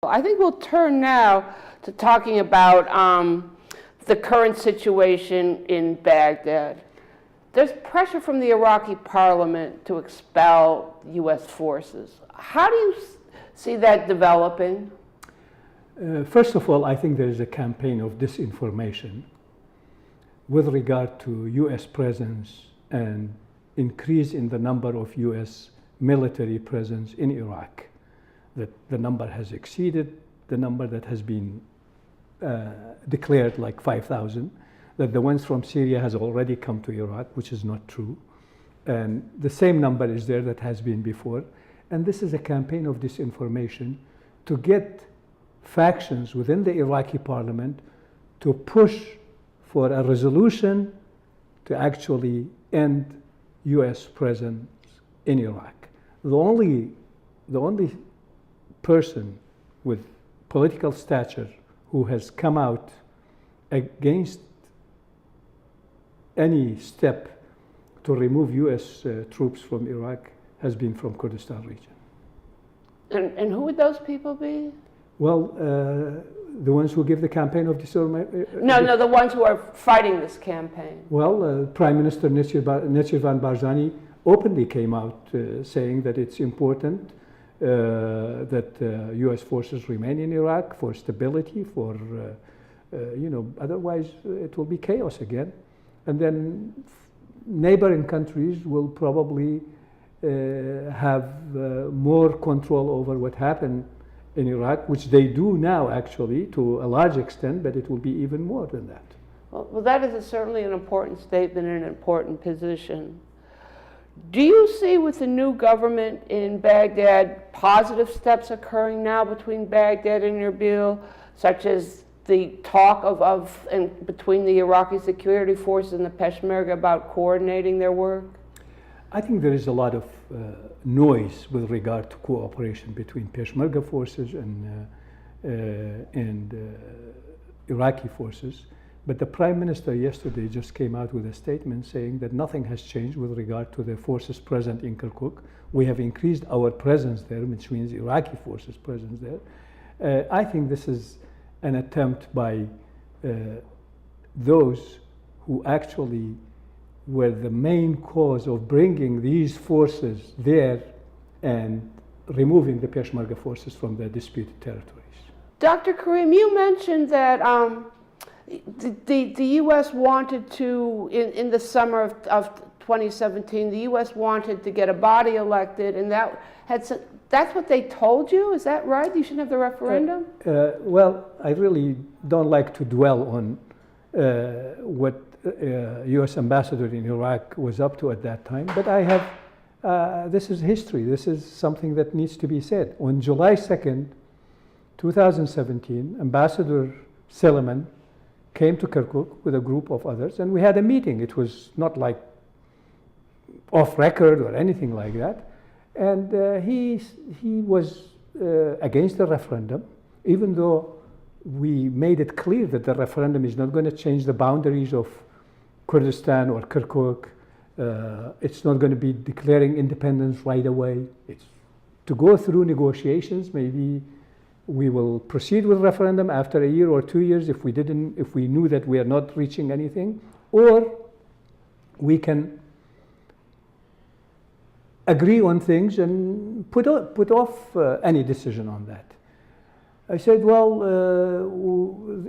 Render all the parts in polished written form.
I think we'll turn now to talking about the current situation in Baghdad. There's pressure from the Iraqi parliament to expel U.S. forces. How do you see that developing? First of all, I think there is a campaign of disinformation with regard to U.S. presence and increase in the number of U.S. military presence in Iraq. That the number has exceeded the number that has been declared, like 5,000, that the ones from Syria has already come to Iraq, which is not true. And the same number is there that has been before. And this is a campaign of disinformation to get factions within the Iraqi parliament to push for a resolution to actually end U.S. presence in Iraq. The only person with political stature who has come out against any step to remove U.S. troops from Iraq has been from Kurdistan region. And who would those people be? Well, the ones who give the campaign of disinformation. No, the ones who are fighting this campaign. Well, Prime Minister Najmaldin Barzani openly came out saying that it's important that U.S. forces remain in Iraq for stability, for, otherwise it will be chaos again. And then neighboring countries will probably have more control over what happened in Iraq, which they do now actually to a large extent, but it will be even more than that. Well, that is certainly an important statement and an important position. Do you see with the new government in Baghdad positive steps occurring now between Baghdad and Erbil, such as the talk between the Iraqi security forces and the Peshmerga about coordinating their work? I think there is a lot of noise with regard to cooperation between Peshmerga forces and Iraqi forces. But the Prime Minister yesterday just came out with a statement saying that nothing has changed with regard to the forces present in Kirkuk. We have increased our presence there, which means Iraqi forces presence there. I think this is an attempt by those who actually were the main cause of bringing these forces there and removing the Peshmerga forces from the disputed territories. Dr. Karim, you mentioned that the U.S. wanted to, in the summer of 2017, the U.S. wanted to get a body elected, and that's what they told you? Is that right? You shouldn't have the referendum? Well, I really don't like to dwell on what U.S. ambassador in Iraq was up to at that time, but I have, this is history. This is something that needs to be said. On July 2nd, 2017, Ambassador Silliman came to Kirkuk with a group of others, and we had a meeting. It was not like off record or anything like that. And he was against the referendum, even though we made it clear that the referendum is not going to change the boundaries of Kurdistan or Kirkuk. It's not going to be declaring independence right away. It's to go through negotiations. Maybe we will proceed with referendum after a year or 2 years if we knew that we are not reaching anything, or we can agree on things and put off any decision on that. I said, well,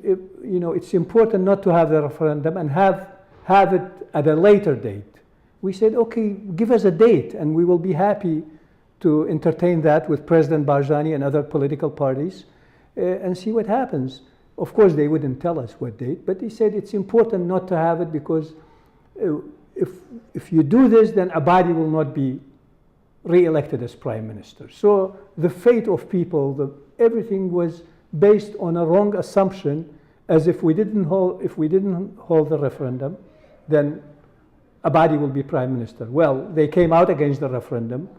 it's important not to have the referendum and have it at a later date. We said, okay, give us a date and we will be happy to entertain that with President Barzani and other political parties and see what happens. Of course, they wouldn't tell us what date, but they said it's important not to have it because if you do this, then Abadi will not be re-elected as prime minister. So the fate of people, everything was based on a wrong assumption, as if we didn't hold the referendum, then Abadi will be prime minister. Well, they came out against the referendum.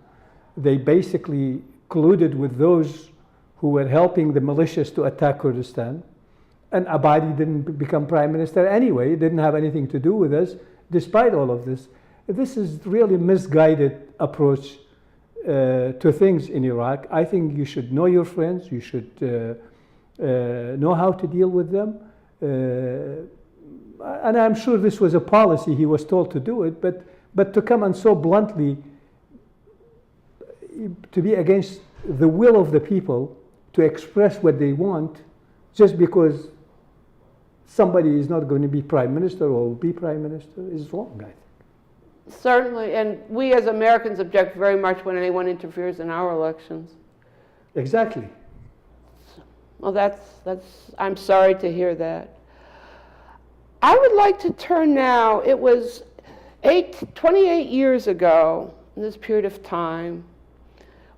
They basically colluded with those who were helping the militias to attack Kurdistan. And Abadi didn't become prime minister anyway. It didn't have anything to do with us, despite all of this. This is really a misguided approach to things in Iraq. I think you should know your friends. You should know how to deal with them. And I'm sure this was a policy. He was told to do it, but to come and so bluntly to be against the will of the people, to express what they want, just because somebody is not going to be prime minister or will be prime minister, is wrong, I think. Certainly, and we as Americans object very much when anyone interferes in our elections. Exactly. Well, I'm sorry to hear that. I would like to turn now, it was 28 years ago, in this period of time,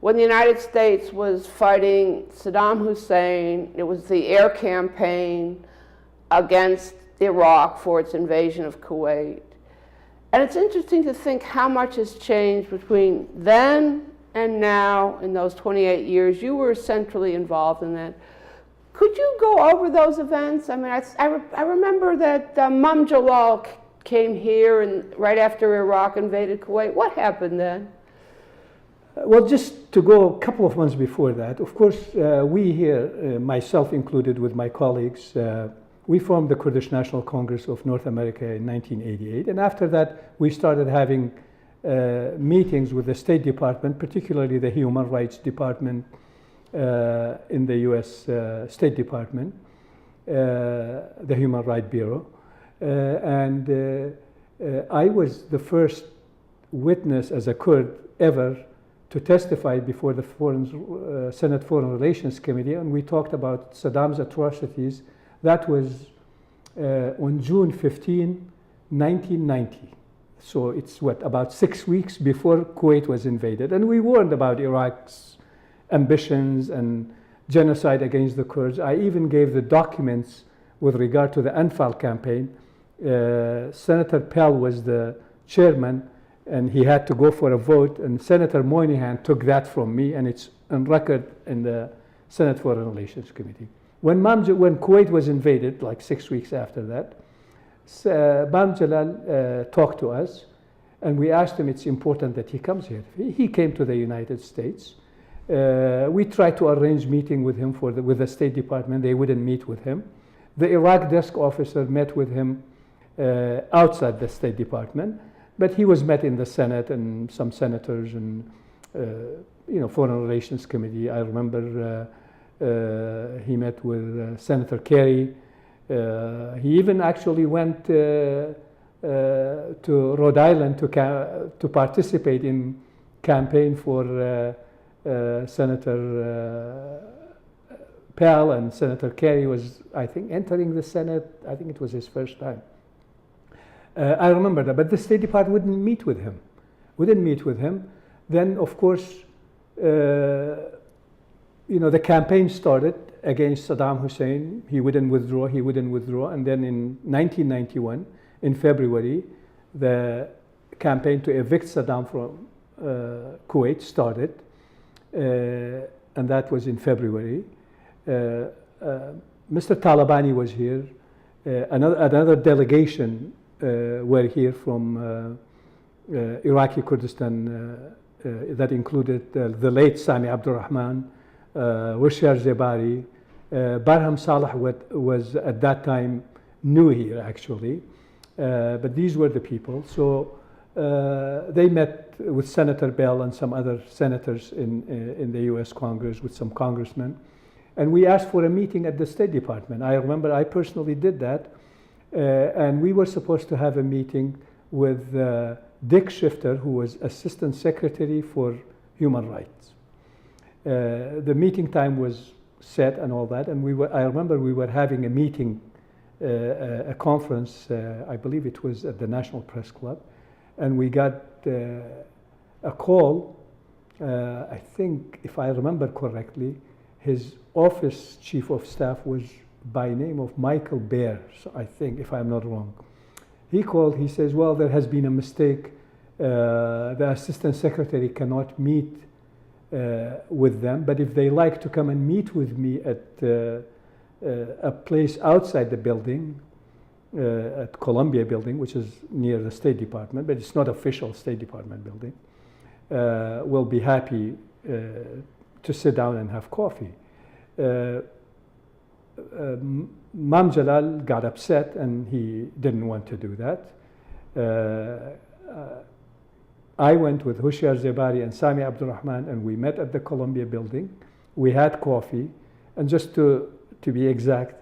when the United States was fighting Saddam Hussein. It was the air campaign against Iraq for its invasion of Kuwait. And it's interesting to think how much has changed between then and now in those 28 years. You were centrally involved in that. Could you go over those events? I mean, I remember that Mum Jalal came here and right after Iraq invaded Kuwait. What happened then? Well, just to go a couple of months before that, of course, we here, myself included with my colleagues, we formed the Kurdish National Congress of North America in 1988. And after that, we started having meetings with the State Department, particularly the Human Rights Department in the US State Department, the Human Rights Bureau. I was the first witness as a Kurd ever to testify before the Senate Foreign Relations Committee, and we talked about Saddam's atrocities. That was on June 15, 1990. So it's about 6 weeks before Kuwait was invaded. And we warned about Iraq's ambitions and genocide against the Kurds. I even gave the documents with regard to the Anfal campaign. Senator Pell was the chairman, and he had to go for a vote, and Senator Moynihan took that from me, and it's on record in the Senate Foreign Relations Committee. When Kuwait was invaded, like 6 weeks after that, Mam Jalal talked to us, and we asked him it's important that he comes here. He came to the United States. We tried to arrange meeting with him with the State Department. They wouldn't meet with him. The Iraq desk officer met with him outside the State Department, but he was met in the Senate and some senators and Foreign Relations Committee. I remember he met with Senator Kerry. He even actually went to Rhode Island to participate in campaign for Senator Pell, and Senator Kerry was, I think, entering the Senate. I think it was his first time. I remember that, but the State Department wouldn't meet with him. Then, of course, the campaign started against Saddam Hussein. He wouldn't withdraw, and then in 1991, in February, the campaign to evict Saddam from Kuwait started, and that was in February. Mr. Talabani was here. Another delegation were here from Iraqi Kurdistan that included the late Sami Abdurrahman, Wishar Zebari, Barham Saleh was at that time new here actually, but these were the people. So they met with Senator Bell and some other senators in the US Congress, with some congressmen, and we asked for a meeting at the State Department. I remember I personally did that, and we were supposed to have a meeting with Dick Shifter, who was Assistant Secretary for Human Rights. The meeting time was set and all that, and I remember we were having a meeting, a conference, I believe it was at the National Press Club, and we got a call, I think, if I remember correctly, his office chief of staff was by name of Michael Baer, so I think, if I'm not wrong. He called, he says, well, there has been a mistake. The assistant secretary cannot meet with them, but if they like to come and meet with me at a place outside the building, at Columbia Building, which is near the State Department, but it's not official State Department building, will be happy to sit down and have coffee. Mam Jalal got upset and he didn't want to do that. I went with Hushyar Zebari and Sami Abdurrahman, and we met at the Columbia building. We had coffee, and just to be exact,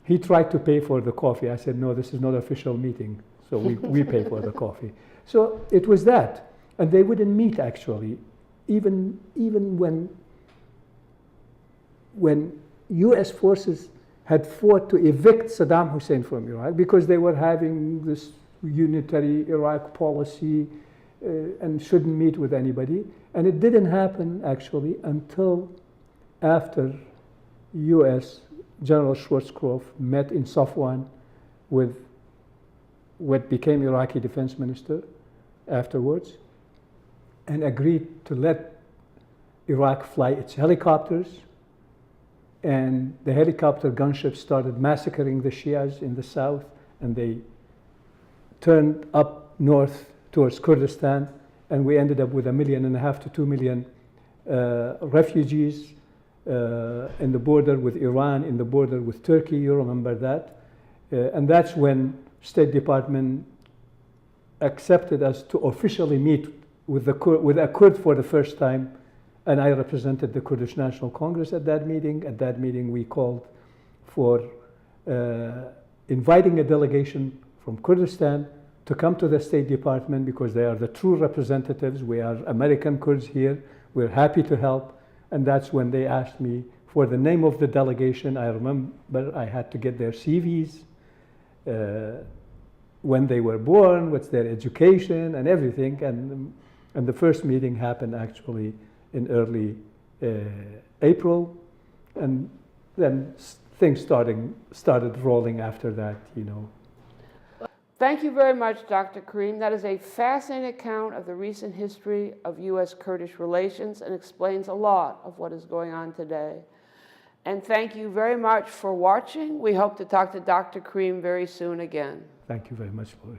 he tried to pay for the coffee. I said, no, this is not an official meeting, so we pay for the coffee. So it was that, and they wouldn't meet actually, even when U.S. forces had fought to evict Saddam Hussein from Iraq because they were having this unitary Iraq policy and shouldn't meet with anybody. And it didn't happen actually until after U.S. General Schwarzkopf met in Safwan with what became Iraqi defense minister afterwards and agreed to let Iraq fly its helicopters. And the helicopter gunships started massacring the Shias in the south, and they turned up north towards Kurdistan, and we ended up with 1.5 million to 2 million refugees in the border with Iran, in the border with Turkey. You remember that? And that's when State Department accepted us to officially meet with a Kurd for the first time. And I represented the Kurdish National Congress at that meeting. At that meeting, we called for inviting a delegation from Kurdistan to come to the State Department because they are the true representatives. We are American Kurds here. We're happy to help. And that's when they asked me for the name of the delegation. I remember I had to get their CVs, when they were born, what's their education, and everything. And the first meeting happened actually in early April, and then things started rolling after that, you know. Thank you very much, Dr. Karim. That is a fascinating account of the recent history of U.S.-Kurdish relations and explains a lot of what is going on today. And thank you very much for watching. We hope to talk to Dr. Karim very soon again. Thank you very much, Lori.